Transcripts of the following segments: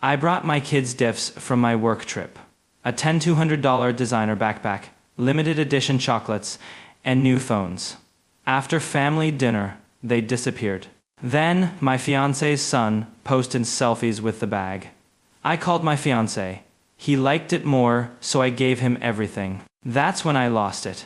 I brought my kids gifts from my work trip. A $1,200 designer backpack, limited edition chocolates, and new phones. After family dinner, they disappeared. Then, my fiancé's son posted selfies with the bag. I called my fiancé. He liked it more, so I gave him everything. That's when I lost it.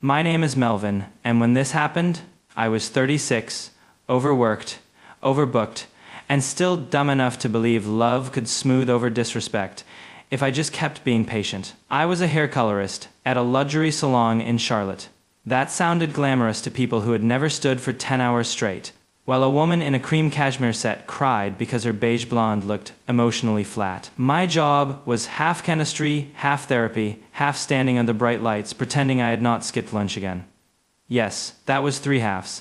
My name is Melvin, and when this happened, I was 36, overworked, overbooked, and still dumb enough to believe love could smooth over disrespect if I just kept being patient. I was a hair colorist at a luxury salon in Charlotte. That sounded glamorous to people who had never stood for 10 hours straight, while a woman in a cream cashmere set cried because her beige blonde looked emotionally flat. My job was half chemistry, half therapy, half standing under bright lights pretending I had not skipped lunch again. Yes, that was 3 halves.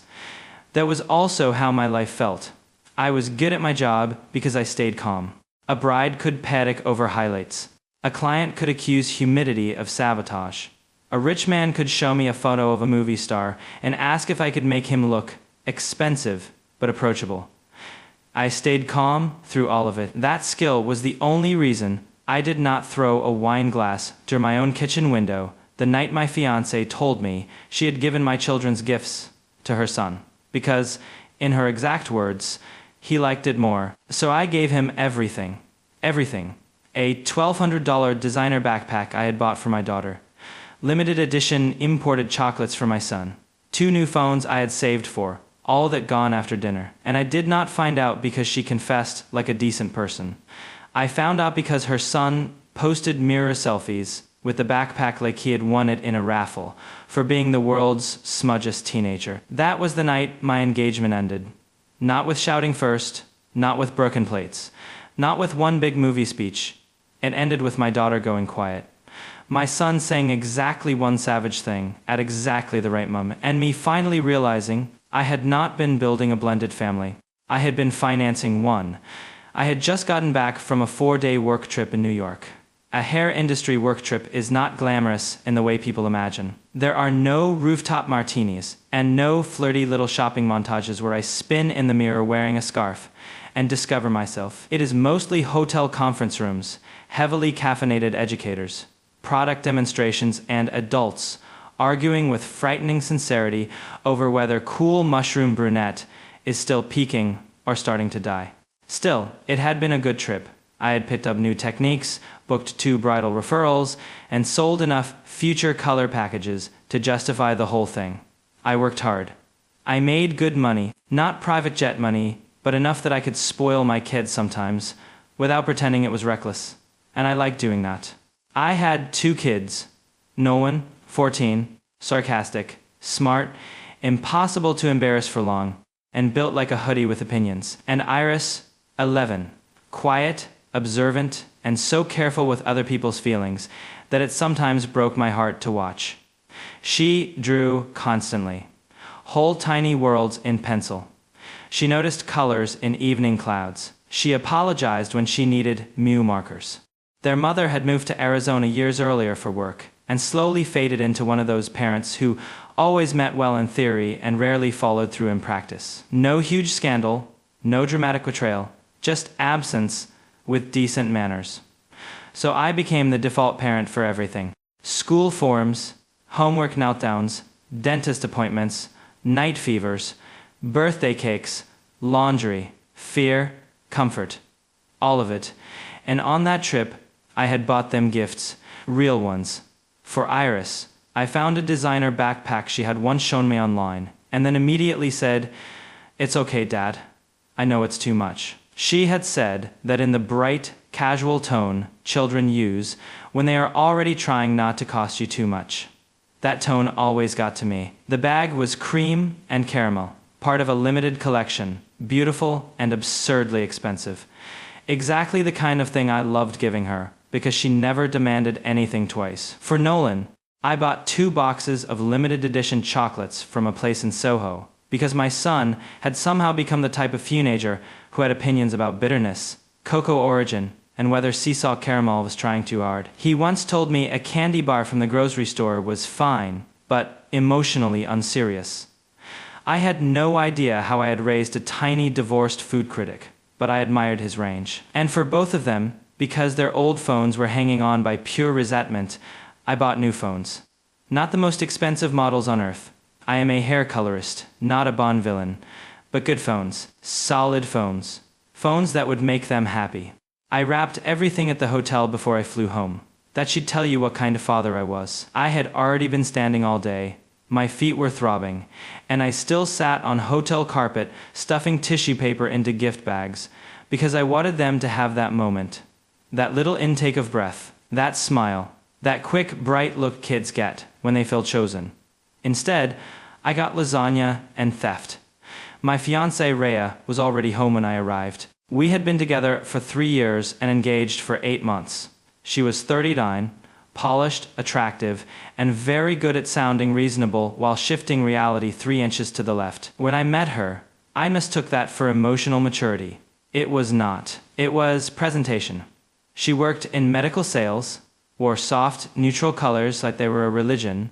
That was also how my life felt. I was good at my job because I stayed calm. A bride could panic over highlights. A client could accuse humidity of sabotage. A rich man could show me a photo of a movie star and ask if I could make him look expensive but approachable. I stayed calm through all of it. That skill was the only reason I did not throw a wine glass through my own kitchen window the night my fiancée told me she had given my children's gifts to her son, because, in her exact words, he liked it more. So I gave him everything. Everything. A $1,200 designer backpack I had bought for my daughter. Limited edition imported chocolates for my son. 2 new phones I had saved for, all that gone after dinner. And I did not find out because she confessed like a decent person. I found out because her son posted mirror selfies with the backpack like he had won it in a raffle for being the world's smudgiest teenager. That was the night my engagement ended. Not with shouting first, not with broken plates, not with one big movie speech. It ended with my daughter going quiet. My son saying exactly one savage thing at exactly the right moment, and me finally realizing I had not been building a blended family. I had been financing one. I had just gotten back from a 4-day work trip in New York. A hair industry work trip is not glamorous in the way people imagine. There are no rooftop martinis and no flirty little shopping montages where I spin in the mirror wearing a scarf and discover myself. It is mostly hotel conference rooms, heavily caffeinated educators, product demonstrations, and adults arguing with frightening sincerity over whether cool mushroom brunette is still peaking or starting to die. Still, it had been a good trip. I had picked up new techniques, booked 2 bridal referrals, and sold enough future color packages to justify the whole thing. I worked hard. I made good money, not private jet money, but enough that I could spoil my kids sometimes, without pretending it was reckless. And I liked doing that. I had 2 kids. Nolan, 14, sarcastic, smart, impossible to embarrass for long, and built like a hoodie with opinions. And Iris, 11, quiet, observant, and so careful with other people's feelings that it sometimes broke my heart to watch. She drew constantly, whole tiny worlds in pencil. She noticed colors in evening clouds. She apologized when she needed Mew markers. Their mother had moved to Arizona years earlier for work, and slowly faded into one of those parents who always meant well in theory and rarely followed through in practice. No huge scandal, no dramatic betrayal, just absence with decent manners. So I became the default parent for everything. School forms, homework meltdowns, dentist appointments, night fevers, birthday cakes, laundry, fear, comfort. All of it. And on that trip, I had bought them gifts, real ones. For Iris, I found a designer backpack she had once shown me online, and then immediately said, "It's okay, Dad. I know it's too much." She had said that in the bright, casual tone children use when they are already trying not to cost you too much. That tone always got to me. The bag was cream and caramel, part of a limited collection, beautiful and absurdly expensive. Exactly the kind of thing I loved giving her, because she never demanded anything twice. For Nolan, I bought 2 boxes of limited edition chocolates from a place in Soho, because my son had somehow become the type of teenager who had opinions about bitterness, cocoa origin, and whether sea salt caramel was trying too hard. He once told me a candy bar from the grocery store was fine, but emotionally unserious. I had no idea how I had raised a tiny divorced food critic. but I admired his range. And for both of them, because their old phones were hanging on by pure resentment, I bought new phones. Not the most expensive models on earth. I am a hair colorist, not a Bond villain, but good phones, solid phones, phones that would make them happy. I wrapped everything at the hotel before I flew home. That should tell you what kind of father I was. I had already been standing all day. My feet were throbbing, and I still sat on hotel carpet stuffing tissue paper into gift bags because I wanted them to have that moment, that little intake of breath, that smile, that quick, bright look kids get when they feel chosen. Instead, I got lasagna and theft. My fiancée Rhea was already home when I arrived. We had been together for 3 years and engaged for 8 months. She was 39, polished, attractive, and very good at sounding reasonable while shifting reality 3 inches to the left. When I met her, I mistook that for emotional maturity. It was not. It was presentation. She worked in medical sales, wore soft, neutral colors like they were a religion,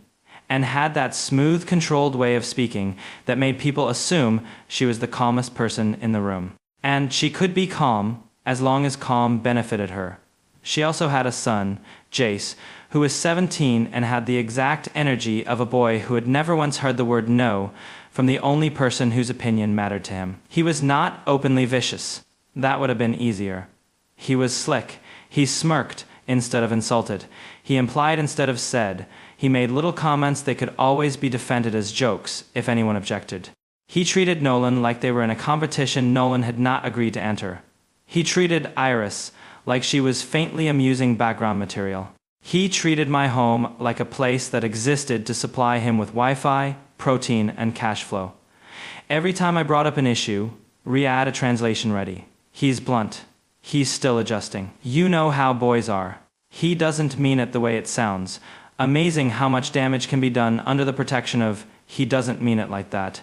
and had that smooth, controlled way of speaking that made people assume she was the calmest person in the room. And she could be calm as long as calm benefited her. She also had a son, Jace, who was 17 and had the exact energy of a boy who had never once heard the word no from the only person whose opinion mattered to him. He was not openly vicious. That would have been easier. He was slick. He smirked instead of insulted. He implied instead of said. He made little comments that could always be defended as jokes if anyone objected. He treated Nolan like they were in a competition Nolan had not agreed to enter. He treated Iris like she was faintly amusing background material. He treated my home like a place that existed to supply him with Wi-Fi, protein, and cash flow. Every time I brought up an issue, Rhea had a translation ready. He's blunt. He's still adjusting. You know how boys are. He doesn't mean it the way it sounds. Amazing how much damage can be done under the protection of he doesn't mean it like that.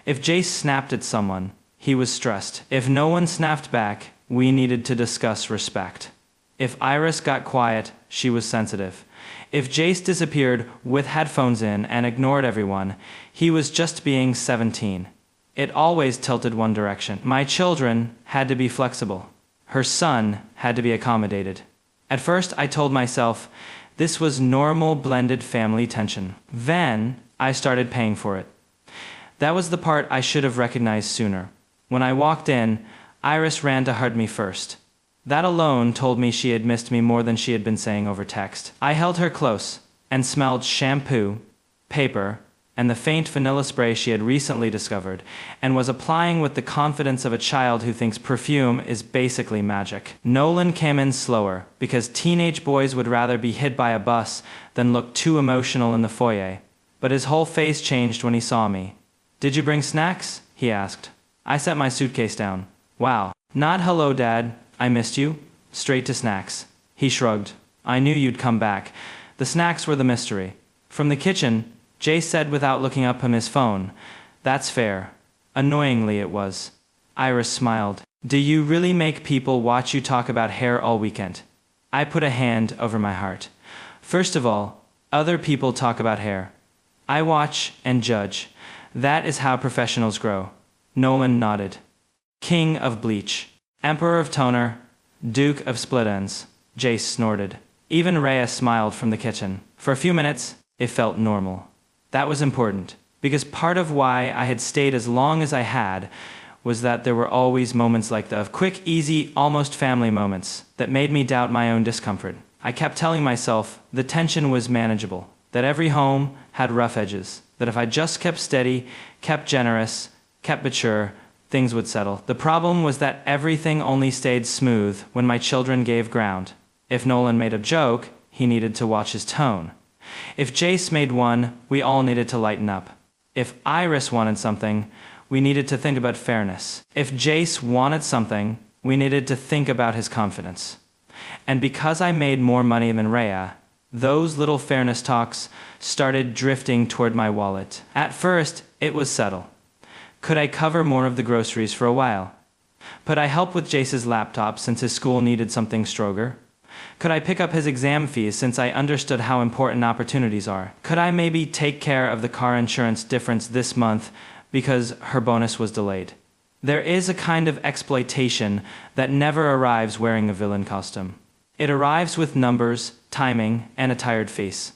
If Jace snapped at someone, he was stressed. If no one snapped back, we needed to discuss respect. If Iris got quiet, she was sensitive. If Jace disappeared with headphones in and ignored everyone, he was just being 17. It always tilted one direction. My children had to be flexible. Her son had to be accommodated. At first, I told myself this was normal blended family tension. Then, I started paying for it. That was the part I should have recognized sooner. When I walked in, Iris ran to hug me first. That alone told me she had missed me more than she had been saying over text. I held her close and smelled shampoo, paper, and the faint vanilla spray she had recently discovered, and was applying with the confidence of a child who thinks perfume is basically magic. Nolan came in slower, because teenage boys would rather be hit by a bus than look too emotional in the foyer. But his whole face changed when he saw me. "Did you bring snacks?" he asked. I set my suitcase down. "Wow. Not hello, Dad. I missed you." Straight to snacks. He shrugged. "I knew you'd come back." The snacks were the mystery. From the kitchen, Jay said without looking up from his phone, "That's fair." Annoyingly it was. Iris smiled. "Do you really make people watch you talk about hair all weekend?" I put a hand over my heart. "First of all, other people talk about hair. I watch and judge. That is how professionals grow." Nolan nodded. "King of bleach. Emperor of toner. Duke of split ends." Jace snorted. Even Rhea smiled from the kitchen. For a few minutes, it felt normal. That was important, because part of why I had stayed as long as I had was that there were always moments like the quick, easy, almost family moments that made me doubt my own discomfort. I kept telling myself the tension was manageable, that every home had rough edges, that if I just kept steady, kept generous, kept mature, things would settle. The problem was that everything only stayed smooth when my children gave ground. If Nolan made a joke, he needed to watch his tone. If Jace made one, we all needed to lighten up. If Iris wanted something, we needed to think about fairness. If Jace wanted something, we needed to think about his confidence. And because I made more money than Rhea, those little fairness talks started drifting toward my wallet. At first, it was subtle. Could I cover more of the groceries for a while? Could I help with Jace's laptop since his school needed something stronger? Could I pick up his exam fees since I understood how important opportunities are? Could I maybe take care of the car insurance difference this month because her bonus was delayed? There is a kind of exploitation that never arrives wearing a villain costume. It arrives with numbers, timing, and a tired face.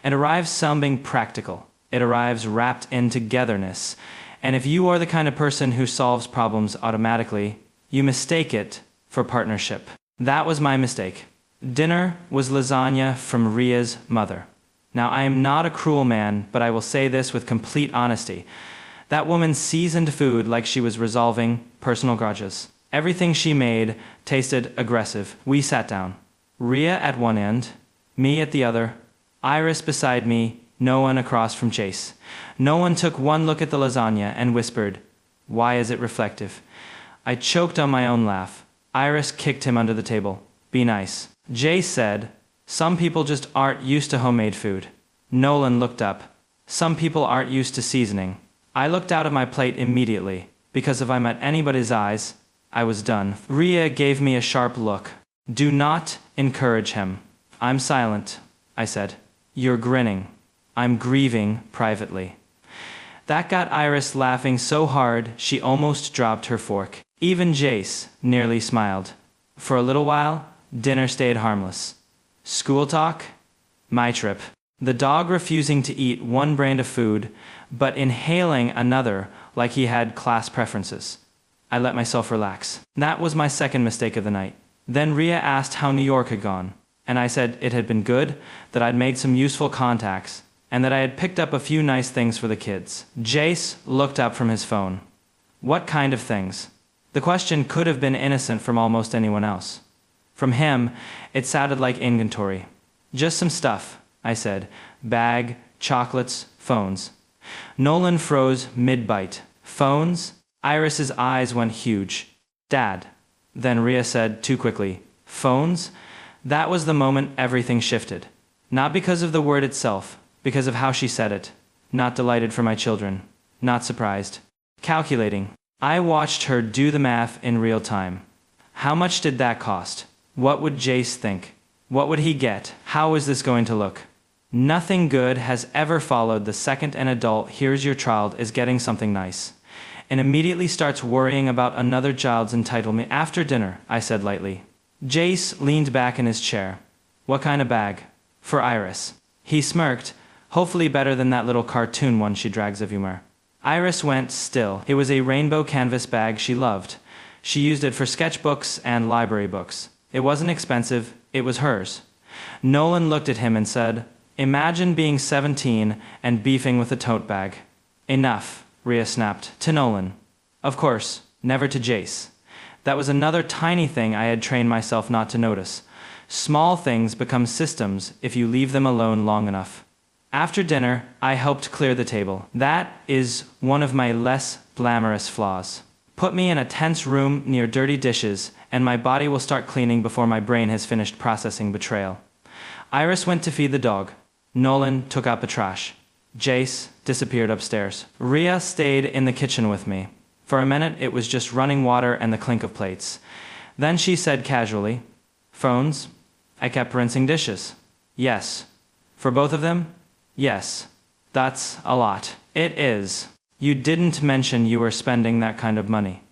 It arrives sounding practical. It arrives wrapped in togetherness. And if you are the kind of person who solves problems automatically, you mistake it for partnership. That was my mistake. Dinner was lasagna from Ria's mother. Now, I am not a cruel man, but I will say this with complete honesty. That woman seasoned food like she was resolving personal grudges. Everything she made tasted aggressive. We sat down. Ria at one end, me at the other, Iris beside me, no one across from Chase. No one took one look at the lasagna and whispered, "Why is it reflective?" I choked on my own laugh. Iris kicked him under the table. "Be nice." Jace said, "Some people just aren't used to homemade food." Nolan looked up. "Some people aren't used to seasoning." I looked out of my plate immediately, because if I met anybody's eyes, I was done. Ria gave me a sharp look. "Do not encourage him." "I'm silent," I said. "You're grinning." "I'm grieving privately." That got Iris laughing so hard she almost dropped her fork. Even Jace nearly smiled. For a little while, dinner stayed harmless. School talk? My trip. The dog refusing to eat one brand of food, but inhaling another like he had class preferences. I let myself relax. That was my second mistake of the night. Then Ria asked how New York had gone, and I said it had been good, that I'd made some useful contacts, and that I had picked up a few nice things for the kids. Jace looked up from his phone. What kind of things? The question could have been innocent from almost anyone else. From him, it sounded like inventory. Just some stuff, I said. Bag, chocolates, phones. Nolan froze mid-bite. Phones? Iris's eyes went huge. Dad. Then Ria said too quickly, "Phones?" That was the moment everything shifted. Not because of the word itself, because of how she said it. Not delighted for my children. Not surprised. Calculating. I watched her do the math in real time. How much did that cost? What would Jace think? What would he get? How is this going to look? Nothing good has ever followed the second an adult hears your child is getting something nice, and immediately starts worrying about another child's entitlement. After dinner, I said lightly. Jace leaned back in his chair. What kind of bag? For Iris. He smirked, hopefully better than that little cartoon one she drags of humor. Iris went still. It was a rainbow canvas bag she loved. She used it for sketchbooks and library books. It wasn't expensive, it was hers. Nolan looked at him and said, "Imagine being 17 and beefing with a tote bag." "Enough," Ria snapped, to Nolan. Of course, never to Jace. That was another tiny thing I had trained myself not to notice. Small things become systems if you leave them alone long enough. After dinner, I helped clear the table. That is one of my less glamorous flaws. Put me in a tense room near dirty dishes, and my body will start cleaning before my brain has finished processing betrayal. Iris went to feed the dog. Nolan took out the trash. Jace disappeared upstairs. Ria stayed in the kitchen with me. For a minute, it was just running water and the clink of plates. Then she said casually, "Phones?" I kept rinsing dishes. "Yes." "For both of them?" "Yes." "That's a lot." "It is. You didn't mention you were spending that kind of money."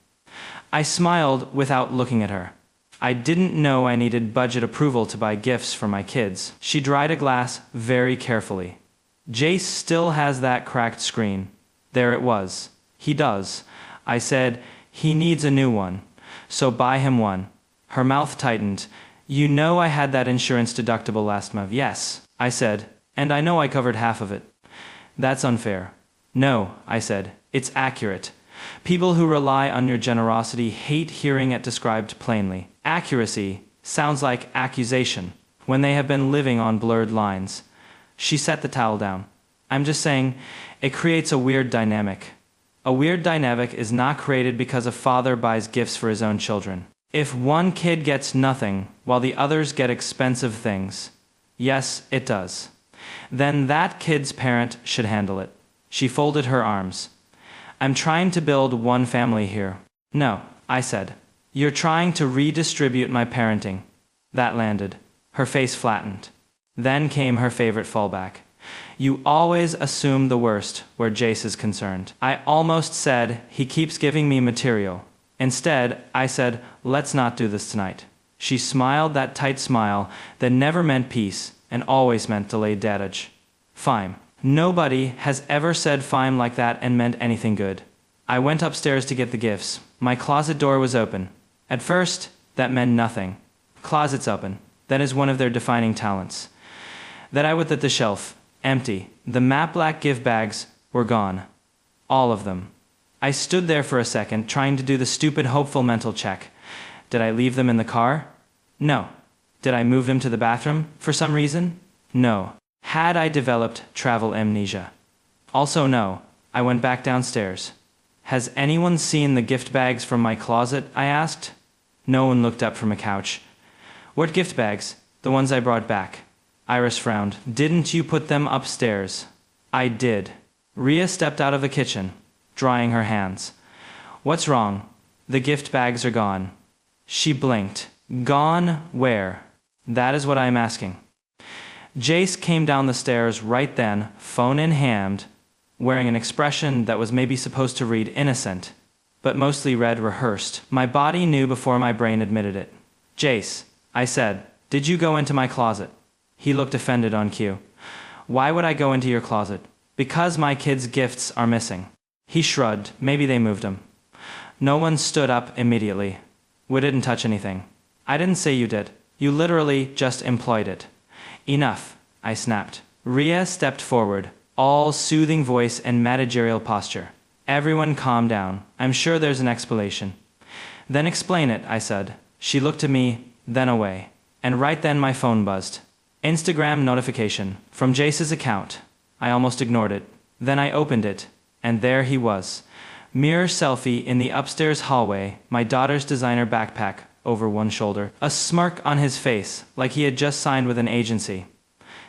I smiled without looking at her. I didn't know I needed budget approval to buy gifts for my kids. She dried a glass very carefully. "Jace still has that cracked screen." There it was. "He does." I said, "He needs a new one. So buy him one." Her mouth tightened. "You know I had that insurance deductible last month." "Yes," I said, "and I know I covered half of it." "That's unfair." "No," I said, "it's accurate. People who rely on your generosity hate hearing it described plainly. Accuracy sounds like accusation when they have been living on blurred lines." She set the towel down. "I'm just saying, it creates a weird dynamic. A weird dynamic is not created because a father buys gifts for his own children. If one kid gets nothing while the others get expensive things, yes, it does, then that kid's parent should handle it." She folded her arms. "I'm trying to build one family here." "No," I said. "You're trying to redistribute my parenting." That landed. Her face flattened. Then came her favorite fallback. You always assume the worst where Jace is concerned. I almost said, he keeps giving me material. Instead, I said, let's not do this tonight. She smiled that tight smile that never meant peace and always meant delayed dadage. Fine. Nobody has ever said fine like that and meant anything good. I went upstairs to get the gifts. My closet door was open. At first, that meant nothing. Closet's open. That is one of their defining talents. Then I looked at the shelf. Empty. The matte black gift bags were gone. All of them. I stood there for a second, trying to do the stupid hopeful mental check. Did I leave them in the car? No. Did I move them to the bathroom for some reason? No. Had I developed travel amnesia? Also no. I went back downstairs. Has anyone seen the gift bags from my closet? I asked. No one looked up from a couch. What gift bags? The ones I brought back. Iris frowned. Didn't you put them upstairs? I did. Rhea stepped out of the kitchen, drying her hands. What's wrong? The gift bags are gone. She blinked. Gone where? That is what I am asking. Jace came down the stairs right then, phone in hand, wearing an expression that was maybe supposed to read innocent, but mostly read rehearsed. My body knew before my brain admitted it. Jace, I said, did you go into my closet? He looked offended on cue. Why would I go into your closet? Because my kids' gifts are missing. He shrugged. Maybe they moved them. No one stood up immediately. We didn't touch anything. I didn't say you did. You literally just employed it. Enough, I snapped. Rhea stepped forward, all soothing voice and managerial posture. Everyone calm down. I'm sure there's an explanation. Then explain it, I said. She looked at me, then away. And right then my phone buzzed. Instagram notification from Jace's account. I almost ignored it. Then I opened it, and there he was. Mirror selfie in the upstairs hallway, my daughter's designer backpack over one shoulder, a smirk on his face like he had just signed with an agency.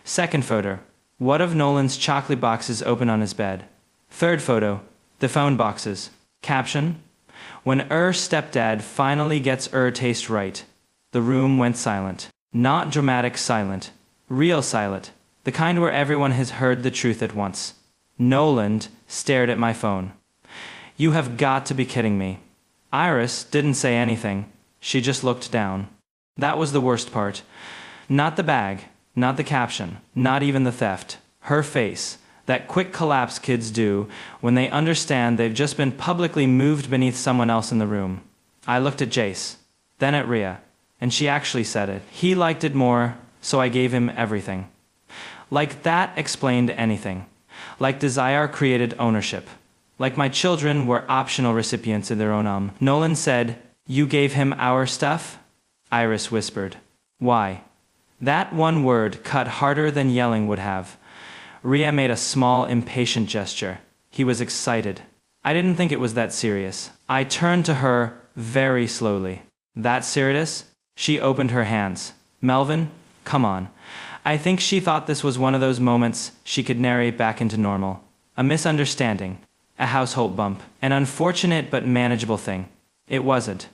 Second photo, one of Nolan's chocolate boxes open on his bed. Third photo, the phone boxes. Caption, when stepdad finally gets taste right. The room went silent. Not dramatic silent, real silent, the kind where everyone has heard the truth at once. Nolan stared at my phone. You have got to be kidding me. Iris didn't say anything. She just looked down. That was the worst part. Not the bag, not the caption, not even the theft. Her face, that quick collapse kids do when they understand they've just been publicly moved beneath someone else in the room. I looked at Jace, then at Rhea, and she actually said it. He liked it more, so I gave him everything. Like that explained anything. Like desire created ownership. Like my children were optional recipients of their own Nolan said, you gave him our stuff? Iris whispered. Why? That one word cut harder than yelling would have. Rhea made a small, impatient gesture. He was excited. I didn't think it was that serious. I turned to her very slowly. That serious? She opened her hands. Melvin, come on. I think she thought this was one of those moments she could narrate back into normal. A misunderstanding. A household bump. An unfortunate but manageable thing. It wasn't.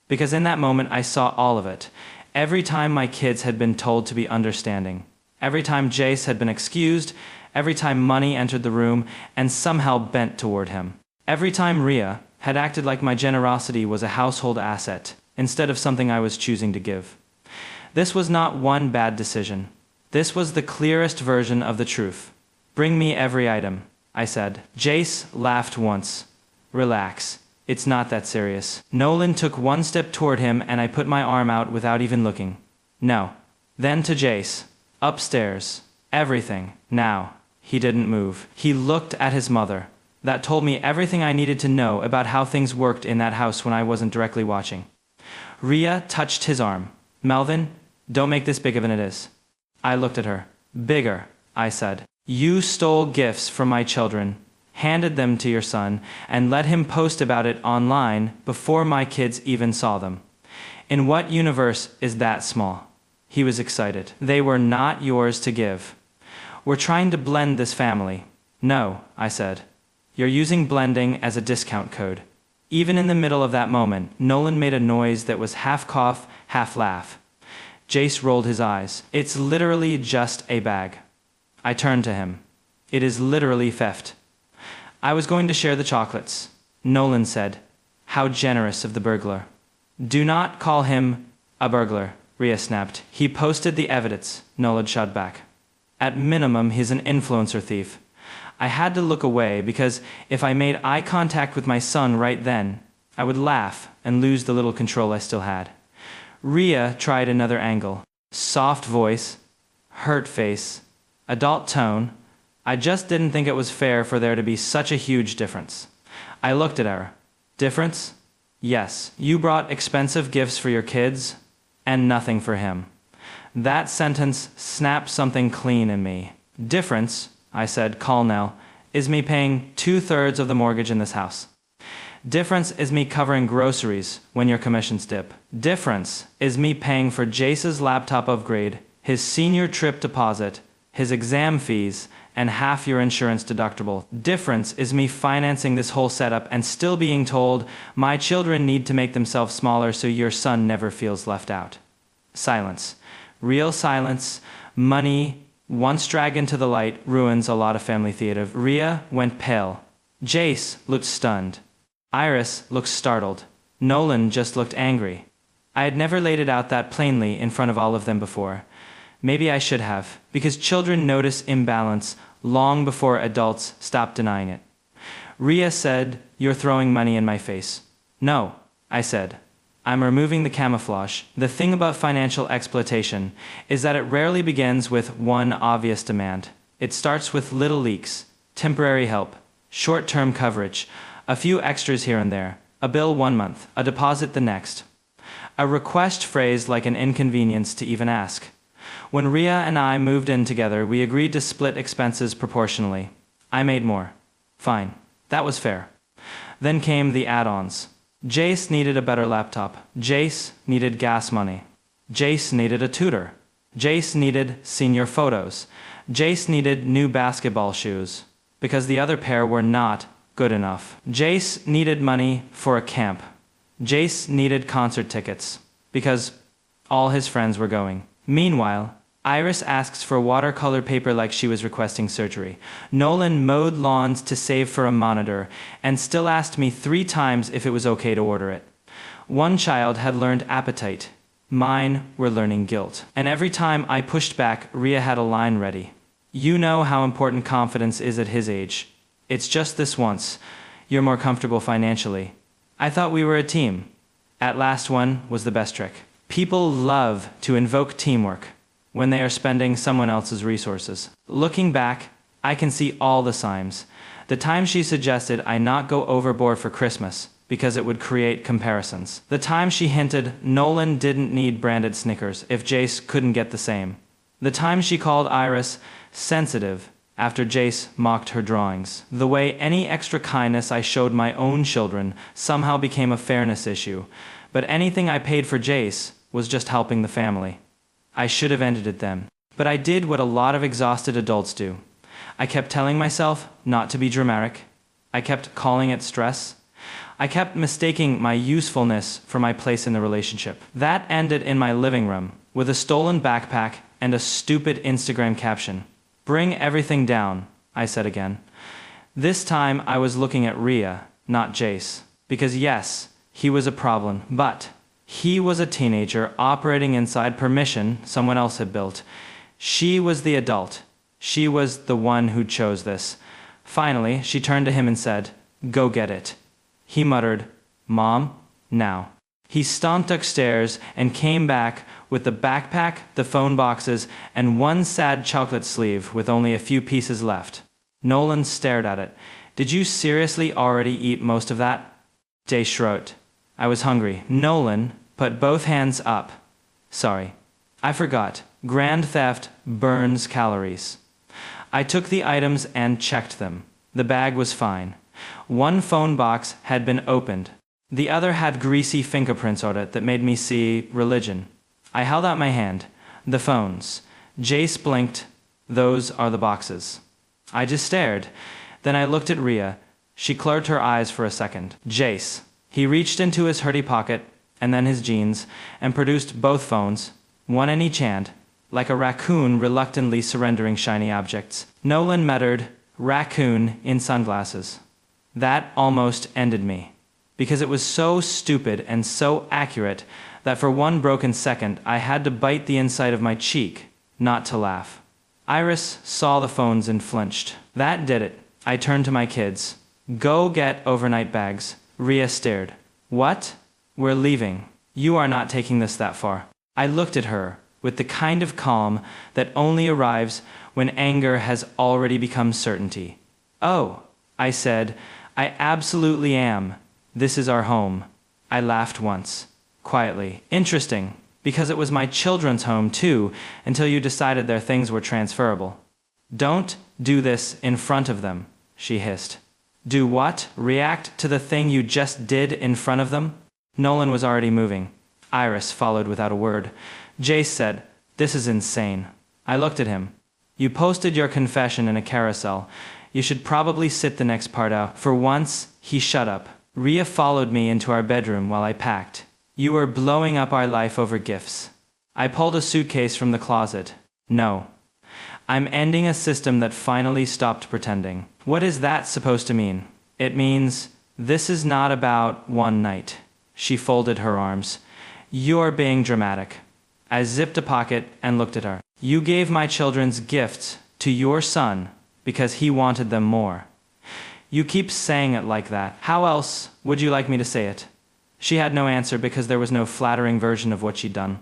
Because in that moment I saw all of it. Every time my kids had been told to be understanding. Every time Jace had been excused. Every time money entered the room and somehow bent toward him. Every time Rhea had acted like my generosity was a household asset, instead of something I was choosing to give. This was not one bad decision. This was the clearest version of the truth. Bring me every item, I said. Jace laughed once. Relax. It's not that serious. Nolan took one step toward him and I put my arm out without even looking. No. Then to Jace. Upstairs. Everything. Now. He didn't move. He looked at his mother. That told me everything I needed to know about how things worked in that house when I wasn't directly watching. Rhea touched his arm. Melvin, don't make this bigger than it is. I looked at her. Bigger, I said. You stole gifts from my children, handed them to your son, and let him post about it online before my kids even saw them. In what universe is that small? He was excited. They were not yours to give. We're trying to blend this family. No, I said. You're using blending as a discount code. Even in the middle of that moment, Nolan made a noise that was half cough, half laugh. Jace rolled his eyes. It's literally just a bag. I turned to him. It is literally theft. I was going to share the chocolates. Nolan said. How generous of the burglar. Do not call him a burglar, Rhea snapped. He posted the evidence, Nolan shot back. At minimum, he's an influencer thief. I had to look away because if I made eye contact with my son right then, I would laugh and lose the little control I still had. Rhea tried another angle. Soft voice, hurt face, adult tone. I just didn't think it was fair for there to be such a huge difference. I looked at her. Difference? Yes, you brought expensive gifts for your kids and nothing for him. That sentence snapped something clean in me. Difference, I said, call now, is me paying 2/3 of the mortgage in this house. Difference is me covering groceries when your commissions dip. Difference is me paying for Jace's laptop upgrade, his senior trip deposit, his exam fees, and half your insurance deductible. Difference is me financing this whole setup and still being told my children need to make themselves smaller so your son never feels left out. Silence. Real silence. Money, once dragged into the light, ruins a lot of family theater. Rhea went pale. Jace looked stunned. Iris looked startled. Nolan just looked angry. I had never laid it out that plainly in front of all of them before. Maybe I should have, because children notice imbalance long before adults stop denying it. Rhea said, "You're throwing money in my face." "No," I said. "I'm removing the camouflage." The thing about financial exploitation is that it rarely begins with one obvious demand. It starts with little leaks, temporary help, short-term coverage, a few extras here and there, a bill one month, a deposit the next. A request phrased like an inconvenience to even ask. When Rhea and I moved in together, we agreed to split expenses proportionally. I made more. Fine. That was fair. Then came the add-ons. Jace needed a better laptop. Jace needed gas money. Jace needed a tutor. Jace needed senior photos. Jace needed new basketball shoes, because the other pair were not good enough. Jace needed money for a camp. Jace needed concert tickets, because all his friends were going. Meanwhile, Iris asks for watercolor paper like she was requesting surgery. Nolan mowed lawns to save for a monitor, and still asked me 3 times if it was okay to order it. One child had learned appetite. Mine were learning guilt. And every time I pushed back, Rhea had a line ready. "You know how important confidence is at his age. It's just this once. You're more comfortable financially. I thought we were a team." At last one was the best trick. People love to invoke teamwork when they are spending someone else's resources. Looking back, I can see all the signs. The time she suggested I not go overboard for Christmas because it would create comparisons. The time she hinted Nolan didn't need branded Snickers if Jace couldn't get the same. The time she called Iris sensitive after Jace mocked her drawings. The way any extra kindness I showed my own children somehow became a fairness issue. But anything I paid for Jace was just helping the family. I should have ended it then. But I did what a lot of exhausted adults do. I kept telling myself not to be dramatic. I kept calling it stress. I kept mistaking my usefulness for my place in the relationship. That ended in my living room with a stolen backpack and a stupid Instagram caption. "Bring everything down," I said again. This time I was looking at Rhea, not Jace. Because yes, he was a problem, but he was a teenager operating inside permission someone else had built. She was the adult. She was the one who chose this. Finally, she turned to him and said, "Go get it." He muttered, "Mom, now." He stomped upstairs and came back with the backpack, the phone boxes, and one sad chocolate sleeve with only a few pieces left. Nolan stared at it. "Did you seriously already eat most of that?" Jay shrugged. "I was hungry." Nolan put both hands up. "Sorry. I forgot. Grand theft burns calories." I took the items and checked them. The bag was fine. One phone box had been opened. The other had greasy fingerprints on it that made me see religion. I held out my hand. "The phones." Jace blinked. "Those are the boxes." I just stared. Then I looked at Rhea. She closed her eyes for a second. "Jace." He reached into his hoodie pocket, and then his jeans, and produced both phones, one in each hand. like a raccoon reluctantly surrendering shiny objects. Nolan muttered, "Raccoon in sunglasses." That almost ended me, because it was so stupid and so accurate that for one broken second I had to bite the inside of my cheek, not to laugh. Iris saw the phones and flinched. That did it. I turned to my kids. "Go get overnight bags." Ria stared. "What? We're leaving. You are not taking this that far." I looked at her with the kind of calm that only arrives when anger has already become certainty. "Oh," I said, "I absolutely am. This is our home." I laughed once, quietly. "Interesting, because it was my children's home too, until you decided their things were transferable." "Don't do this in front of them," she hissed. "Do what? React to the thing you just did in front of them?" Nolan was already moving. Iris followed without a word. Jace said, "This is insane." I looked at him. "You posted your confession in a carousel. You should probably sit the next part out." For once, he shut up. Ria followed me into our bedroom while I packed. "You are blowing up our life over gifts." I pulled a suitcase from the closet. "No. I'm ending a system that finally stopped pretending." "What is that supposed to mean?" "It means this is not about one night." She folded her arms. "You're being dramatic." I zipped a pocket and looked at her. "You gave my children's gifts to your son because he wanted them more." "You keep saying it like that. How else would you like me to say it?" She had no answer because there was no flattering version of what she'd done.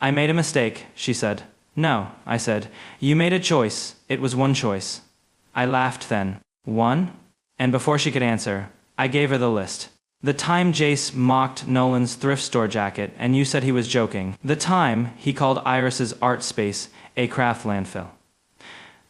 "I made a mistake," she said. "No," I said. "You made a choice. It was one choice." I laughed then. "One?" And before she could answer, I gave her the list. The time Jace mocked Nolan's thrift store jacket and you said he was joking. The time he called Iris's art space a craft landfill.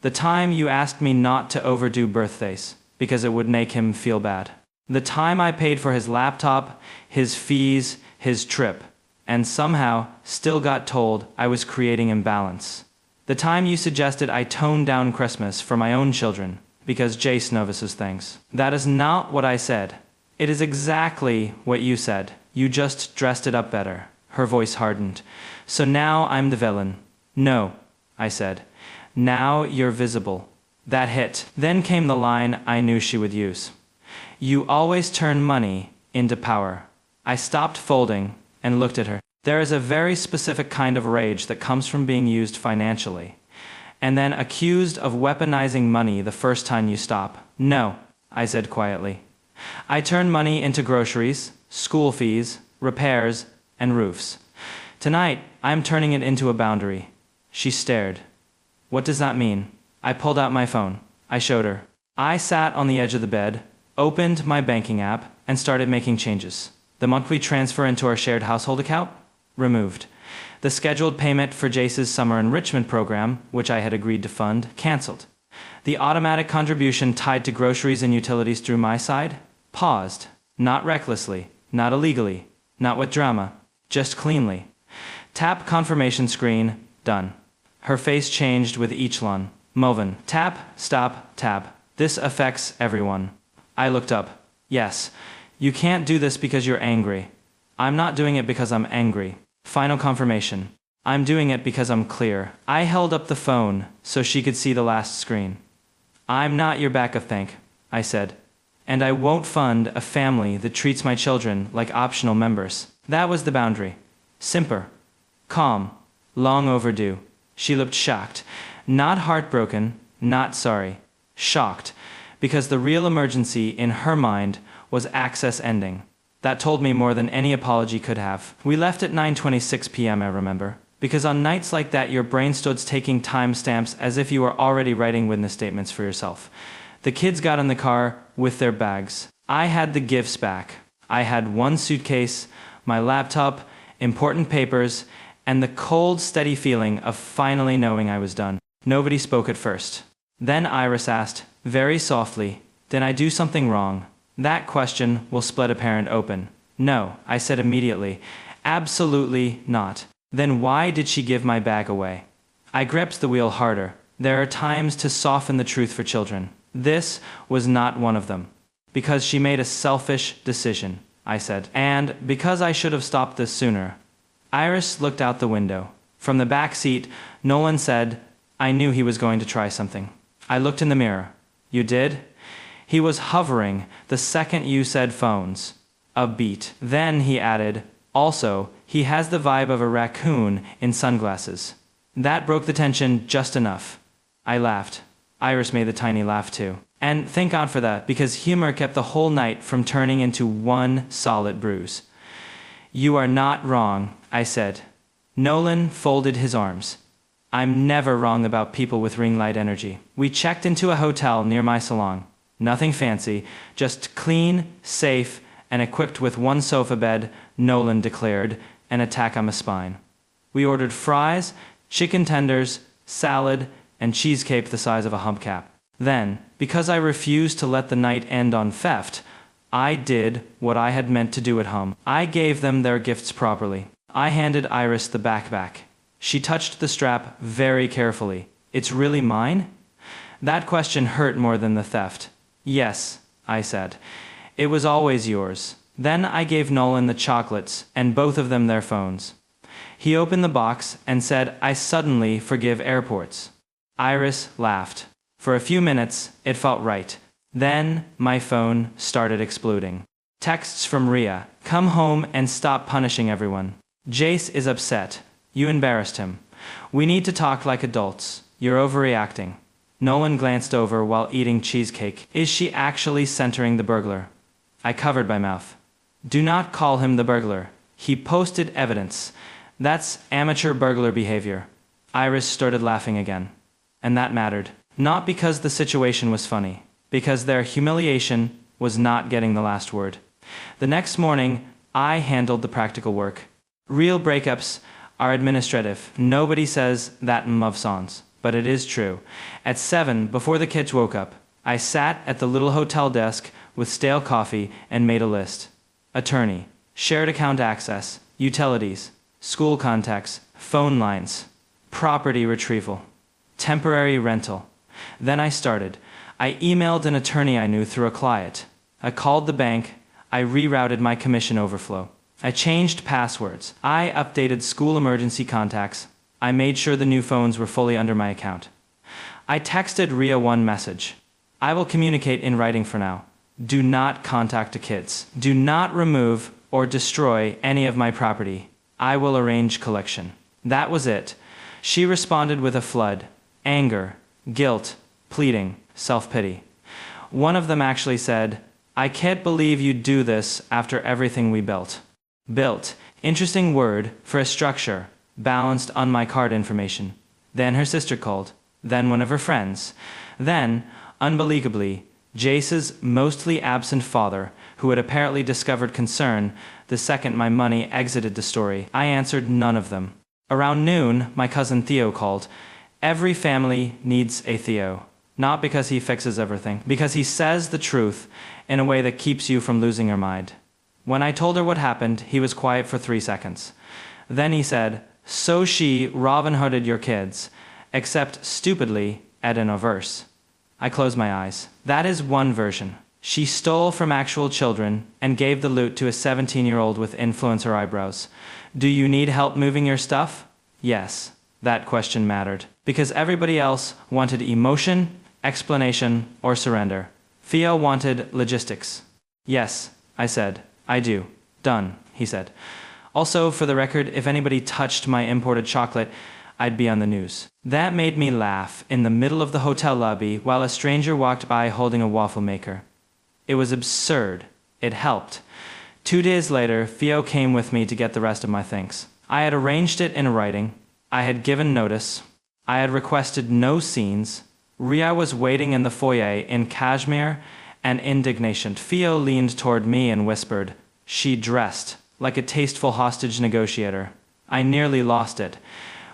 The time you asked me not to overdo birthdays because it would make him feel bad. The time I paid for his laptop, his fees, his trip, and somehow still got told I was creating imbalance. The time you suggested I tone down Christmas for my own children because Jace notices things. That is not what I said. It is exactly what you said. You just dressed it up better. Her voice hardened. "So now I'm the villain." "No," I said. "Now you're visible." That hit. Then came the line I knew she would use. "You always turn money into power." I stopped folding and looked at her. There is a very specific kind of rage that comes from being used financially, and then accused of weaponizing money the first time you stop. "No," I said quietly. "I turn money into groceries, school fees, repairs, and roofs. Tonight, I'm turning it into a boundary." She stared. "What does that mean?" I pulled out my phone. I showed her. I sat on the edge of the bed, opened my banking app, and started making changes. The monthly transfer into our shared household account? Removed. The scheduled payment for Jace's summer enrichment program, which I had agreed to fund, canceled. The automatic contribution tied to groceries and utilities through my side? Paused. Not recklessly, not illegally, not with drama, just cleanly. Tap confirmation screen, done. Her face changed with each one. Melvin, tap, stop, tap. This affects everyone. I looked up. Yes, you can't do this because you're angry. I'm not doing it because I'm angry. Final confirmation. I'm doing it because I'm clear. I held up the phone so she could see the last screen. I'm not your backup thank, I said. And I won't fund a family that treats my children like optional members. That was the boundary. Simper. Calm. Long overdue. She looked shocked. Not heartbroken, not sorry. Shocked. Because the real emergency in her mind was access ending. That told me more than any apology could have. We left at 9:26 p.m., I remember. Because on nights like that, your brain starts taking timestamps as if you were already writing witness statements for yourself. The kids got in the car with their bags. I had the gifts back. I had one suitcase, my laptop, important papers, and the cold, steady feeling of finally knowing I was done. Nobody spoke at first. Then Iris asked, very softly, "Did I do something wrong?" That question will split a parent open. No, I said immediately. Absolutely not. Then why did she give my bag away? I gripped the wheel harder. There are times to soften the truth for children. This was not one of them. Because she made a selfish decision, I said. And because I should have stopped this sooner. Iris looked out the window. From the back seat, Nolan said, "I knew he was going to try something." I looked in the mirror. "You did?" "He was hovering the second you said phones." A beat. Then he added, "Also, he has the vibe of a raccoon in sunglasses." That broke the tension just enough. I laughed. Iris made the tiny laugh too. And thank God for that, because humor kept the whole night from turning into one solid bruise. "You are not wrong," I said. Nolan folded his arms. "I'm never wrong about people with ring light energy." We checked into a hotel near my salon. Nothing fancy, just clean, safe, and equipped with one sofa bed, Nolan declared, an attack on my spine. We ordered fries, chicken tenders, salad, and cheesecake the size of a hubcap. Then, because I refused to let the night end on theft, I did what I had meant to do at home. I gave them their gifts properly. I handed Iris the backpack. She touched the strap very carefully. "It's really mine?" That question hurt more than the theft. "Yes," I said. "It was always yours." Then I gave Nolan the chocolates, and both of them their phones. He opened the box and said, "I suddenly forgive airports." Iris laughed. For a few minutes, it felt right. Then, my phone started exploding. Texts from Ria. "Come home and stop punishing everyone. Jace is upset. You embarrassed him. We need to talk like adults. You're overreacting." Nolan glanced over while eating cheesecake. "Is she actually centering the burglar?" I covered my mouth. "Do not call him the burglar. He posted evidence. That's amateur burglar behavior." Iris started laughing again. And that mattered. Not because the situation was funny, because their humiliation was not getting the last word. The next morning, I handled the practical work. Real breakups are administrative. Nobody says that in love songs, but it is true. At 7, before the kids woke up, I sat at the little hotel desk with stale coffee and made a list. Attorney, shared account access, utilities, school contacts, phone lines, property retrieval, temporary rental. Then I started. I emailed an attorney I knew through a client. I called the bank. I rerouted my commission overflow. I changed passwords. I updated school emergency contacts. I made sure the new phones were fully under my account. I texted Ria one message. "I will communicate in writing for now. Do not contact the kids. Do not remove or destroy any of my property. I will arrange collection." That was it. She responded with a flood. Anger, guilt, pleading, self-pity. One of them actually said, "I can't believe you do this after everything we built." Built. Interesting word for a structure, balanced on my card information. Then her sister called. Then one of her friends. Then, unbelievably, Jace's mostly absent father, who had apparently discovered concern the second my money exited the story. I answered none of them. Around noon, my cousin Theo called. Every family needs a Theo. Not because he fixes everything, because he says the truth in a way that keeps you from losing your mind. When I told her what happened, he was quiet for 3 seconds. Then he said, "So she Robin Hooded your kids, except stupidly at an averse." I closed my eyes. That is one version. She stole from actual children and gave the loot to a 17-year-old with influencer eyebrows. Do you need help moving your stuff? Yes. That question mattered. Because everybody else wanted emotion, explanation, or surrender. Theo wanted logistics. "Yes," I said. "I do." "Done," he said. "Also, for the record, if anybody touched my imported chocolate, I'd be on the news." That made me laugh in the middle of the hotel lobby while a stranger walked by holding a waffle maker. It was absurd. It helped. 2 days later, Theo came with me to get the rest of my things. I had arranged it in writing. I had given notice. I had requested no scenes. Ria was waiting in the foyer in cashmere and indignation. Theo leaned toward me and whispered. She dressed like a tasteful hostage negotiator. I nearly lost it.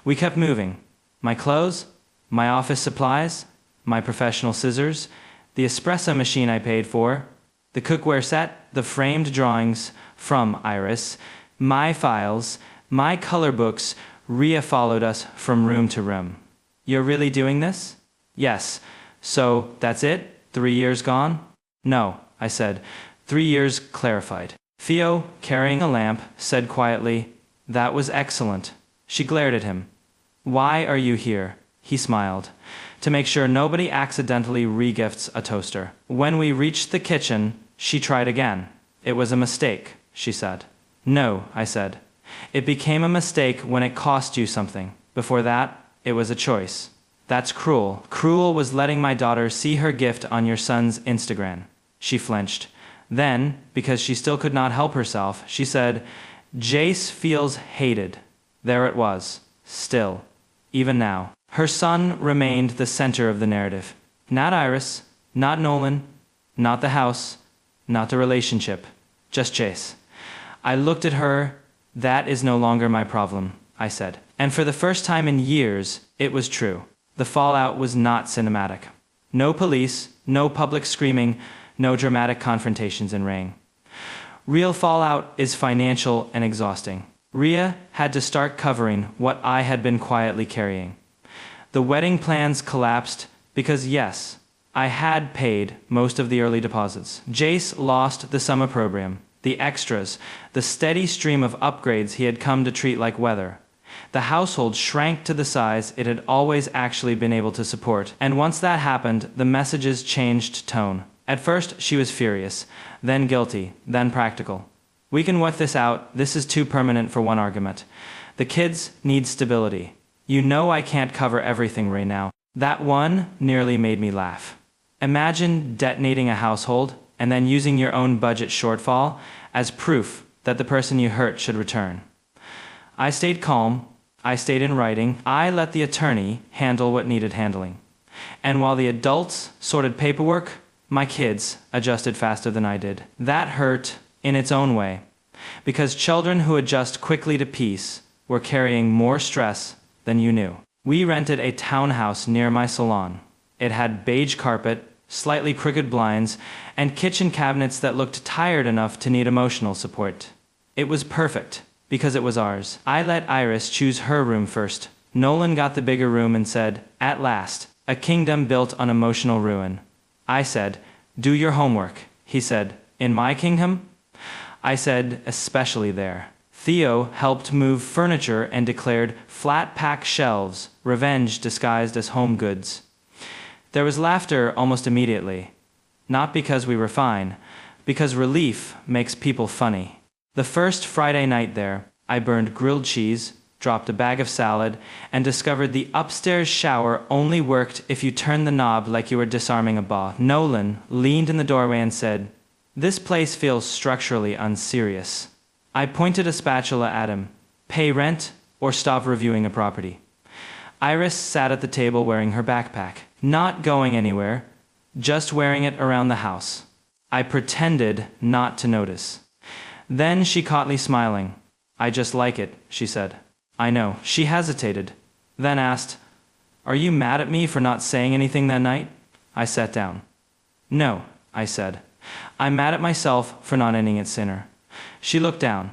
We kept moving. My clothes, my office supplies, my professional scissors, the espresso machine I paid for, the cookware set, the framed drawings from Iris, my files, my color books. Ria followed us from room to room. "You're really doing this?" "Yes." "So, that's it? 3 years gone?" "No," I said. 3 years clarified. Theo, carrying a lamp, said quietly, "That was excellent." She glared at him. Why are you here? He smiled. To make sure nobody accidentally regifts a toaster. When we reached the kitchen, she tried again. It was a mistake, she said. No, I said. It became a mistake when it cost you something. Before that, it was a choice. That's cruel. Cruel was letting my daughter see her gift on your son's Instagram. She flinched. Then, because she still could not help herself, she said, Jace feels hated. There it was. Still. Even now. Her son remained the center of the narrative. Not Iris, not Nolan, not the house, not the relationship. Just Jace. I looked at her. That is no longer my problem, I said. And for the first time in years, it was true. The fallout was not cinematic. No police, no public screaming, no dramatic confrontations in rain. Real fallout is financial and exhausting. Rhea had to start covering what I had been quietly carrying. The wedding plans collapsed because, yes, I had paid most of the early deposits. Jace lost the summer program, the extras, the steady stream of upgrades he had come to treat like weather. The household shrank to the size it had always actually been able to support, and once that happened, the messages changed tone. At first, she was furious, then guilty, then practical. We can work this out. This is too permanent for one argument. The kids need stability. You know I can't cover everything right now. That one nearly made me laugh. Imagine detonating a household and then using your own budget shortfall as proof that the person you hurt should return. I stayed calm. I stayed in writing. I let the attorney handle what needed handling. And while the adults sorted paperwork, my kids adjusted faster than I did. That hurt in its own way, because children who adjust quickly to peace were carrying more stress than you knew. We rented a townhouse near my salon. It had beige carpet, slightly crooked blinds, and kitchen cabinets that looked tired enough to need emotional support. It was perfect, because it was ours. I let Iris choose her room first. Nolan got the bigger room and said, "At last, a kingdom built on emotional ruin." I said, "Do your homework." He said, "In my kingdom?" I said, "Especially there." Theo helped move furniture and declared flat-pack shelves, revenge disguised as home goods. There was laughter almost immediately. Not because we were fine, because relief makes people funny. The first Friday night there, I burned grilled cheese, dropped a bag of salad, and discovered the upstairs shower only worked if you turned the knob like you were disarming a ball. Nolan leaned in the doorway and said, "This place feels structurally unserious." I pointed a spatula at him. Pay rent or stop reviewing a property. Iris sat at the table wearing her backpack. Not going anywhere, just wearing it around the house. I pretended not to notice. Then she caught me smiling. "I just like it," she said. "I know." She hesitated, then asked, "Are you mad at me for not saying anything that night?" I sat down. "No," I said. "I'm mad at myself for not ending it sooner." She looked down.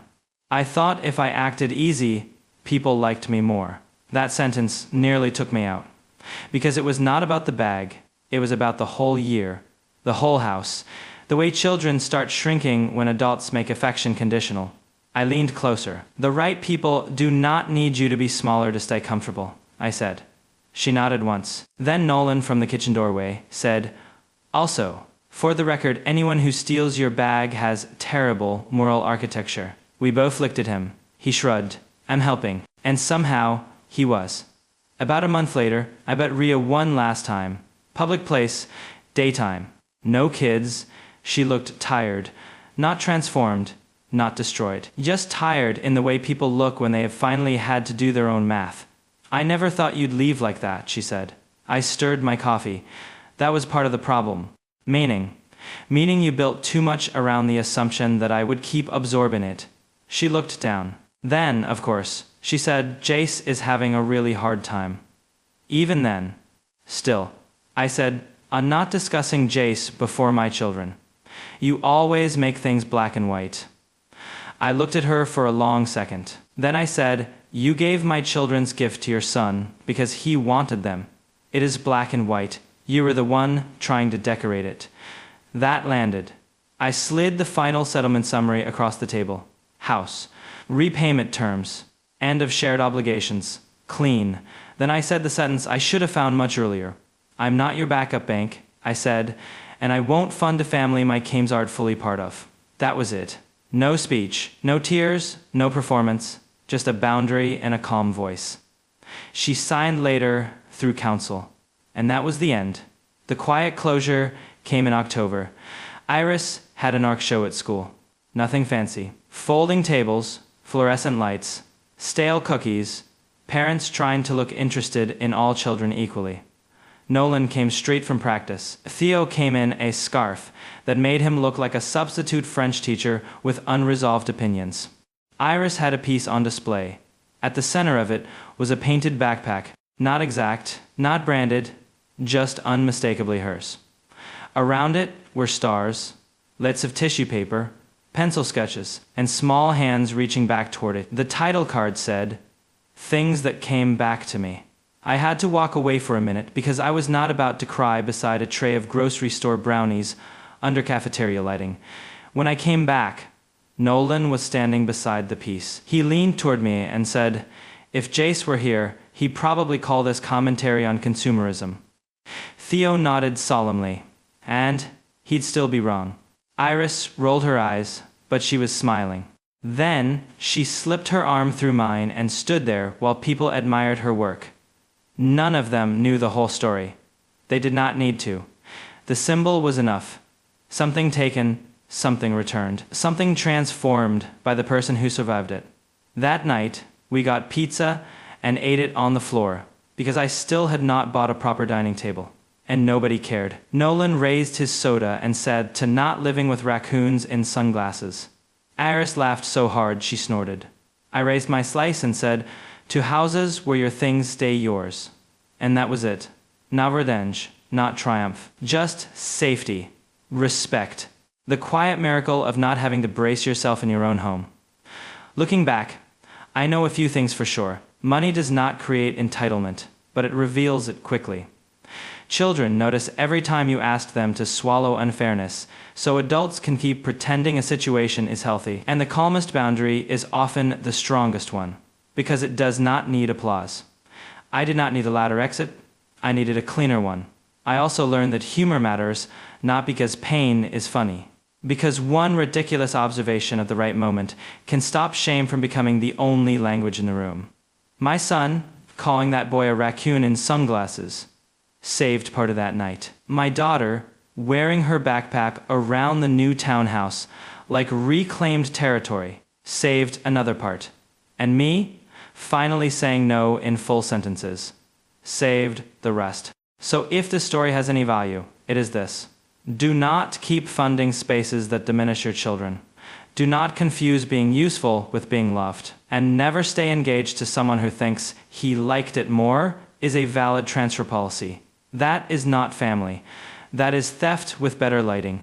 "I thought if I acted easy, people liked me more." That sentence nearly took me out. Because it was not about the bag, it was about the whole year, the whole house, the way children start shrinking when adults make affection conditional. I leaned closer. "The right people do not need you to be smaller to stay comfortable," I said. She nodded once. Then Nolan from the kitchen doorway said, "Also, for the record, anyone who steals your bag has terrible moral architecture." We both looked at him. He shrugged. "I'm helping." And somehow, he was. About a month later, I bet Rhea one last time. Public place, daytime. No kids. She looked tired. Not transformed. Not destroyed. Just tired in the way people look when they have finally had to do their own math. "I never thought you'd leave like that," she said. I stirred my coffee. "That was part of the problem." Meaning you built too much around the assumption that I would keep absorbing it. She looked down. Then, of course, she said, "Jace is having a really hard time." Even then. Still. I said, "I'm not discussing Jace before my children. You always make things black and white." I looked at her for a long second. Then I said, "You gave my children's gift to your son because he wanted them. It is black and white. You were the one trying to decorate it." That landed. I slid the final settlement summary across the table. House. Repayment terms. End of shared obligations. Clean. Then I said the sentence I should have found much earlier. I'm not your backup bank, I said, and I won't fund a family my games aren't fully part of. That was it. No speech, no tears, no performance, just a boundary and a calm voice. She signed later through counsel, and that was the end. The quiet closure came in October. Iris had an art show at school. Nothing fancy. Folding tables, fluorescent lights, stale cookies, parents trying to look interested in all children equally. Nolan came straight from practice. Theo came in a scarf that made him look like a substitute French teacher with unresolved opinions. Iris had a piece on display. At the center of it was a painted backpack, not exact, not branded, just unmistakably hers. Around it were stars, bits of tissue paper, pencil sketches, and small hands reaching back toward it. The title card said, "Things that came back to me." I had to walk away for a minute because I was not about to cry beside a tray of grocery store brownies under cafeteria lighting. When I came back, Nolan was standing beside the piece. He leaned toward me and said, "If Jace were here, he'd probably call this commentary on consumerism." Theo nodded solemnly, and he'd still be wrong. Iris rolled her eyes, but she was smiling. Then she slipped her arm through mine and stood there while people admired her work. None of them knew the whole story. They did not need to. The symbol was enough. Something taken, something returned. Something transformed by the person who survived it. That night, we got pizza and ate it on the floor, because I still had not bought a proper dining table. And nobody cared. Nolan raised his soda and said to not living with raccoons in sunglasses. Iris laughed so hard she snorted. I raised my slice and said, "To houses where your things stay yours." And that was it. Not revenge, not triumph. Just safety. Respect. The quiet miracle of not having to brace yourself in your own home. Looking back, I know a few things for sure. Money does not create entitlement, but it reveals it quickly. Children notice every time you ask them to swallow unfairness, so adults can keep pretending a situation is healthy. And the calmest boundary is often the strongest one, because it does not need applause. I did not need a louder exit. I needed a cleaner one. I also learned that humor matters, not because pain is funny. Because one ridiculous observation at the right moment can stop shame from becoming the only language in the room. My son, calling that boy a raccoon in sunglasses, saved part of that night. My daughter, wearing her backpack around the new townhouse like reclaimed territory, saved another part. And me, finally saying no in full sentences, saved the rest. So if this story has any value, it is this. Do not keep funding spaces that diminish your children. Do not confuse being useful with being loved. And never stay engaged to someone who thinks he liked it more is a valid transfer policy. That is not family. That is theft with better lighting.